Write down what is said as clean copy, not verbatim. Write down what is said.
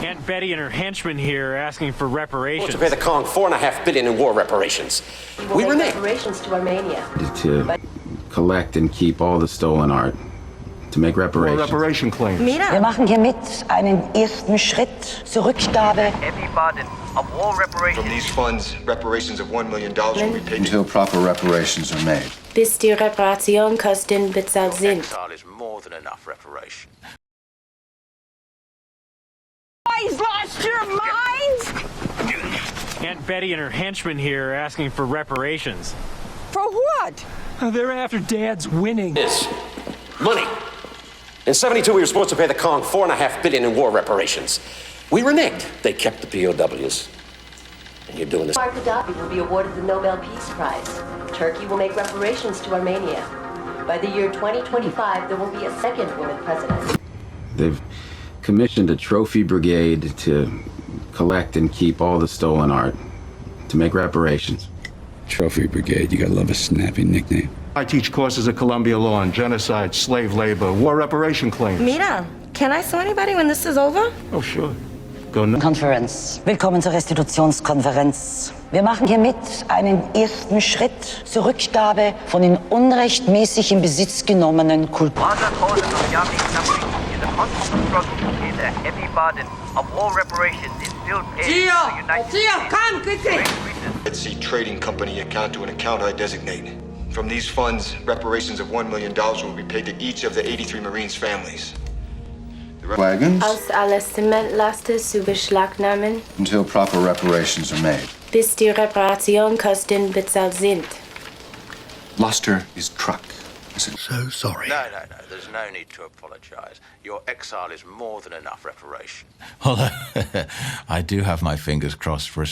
Aunt Betty and her henchmen here are asking for reparations. To pay the Kong $4.5 billion in war reparations. We will make reparations to Armenia. To collect and keep all the stolen art. To make reparations. Reparation claims. Wir machen hiermit einen ersten Schritt zur Rückgabe. From these funds, reparations of $1 million will be paid until proper reparations are made. Bis die Reparationkosten bezahlt sind. Exile is more than enough reparation. Guys, lost your minds? Aunt Betty and her henchmen here are asking for reparations. For what? They're after Dad's winning. This money. In 72, we were supposed to pay the Kong $4.5 billion in war reparations. We reneged. They kept the POWs. And you're doing this. Muammar Gaddafi will be awarded the Nobel Peace Prize. Turkey will make reparations to Armenia. By the year 2025, there will be a second woman president. They've commissioned a trophy brigade to collect and keep all the stolen art. To make reparations. Trophy Brigade, you gotta love a snappy nickname. I teach courses at Columbia Law on genocide, slave labor, war reparation claims. Mira, can I sue anybody when this is over? Oh, sure. Go now. Konferenz. Willkommen zur Restitutionskonferenz. Wir machen hiermit einen ersten Schritt zur Rückgabe von in unrechtmäßig in Besitz genommenen Kultur. Red Sea Trading Company account to an account I designate. From these funds, reparations of $1 million will be paid to each of the 83 Marines' families. Wagons Aus aller Zementlaste zu beschlagnahmen, until proper reparations are made. bis die Reparationkosten bezahlt sind. Lost her his truck. So sorry. No, there's no need to apologize. Your exile is more than enough reparation. Well, I do have my fingers crossed for a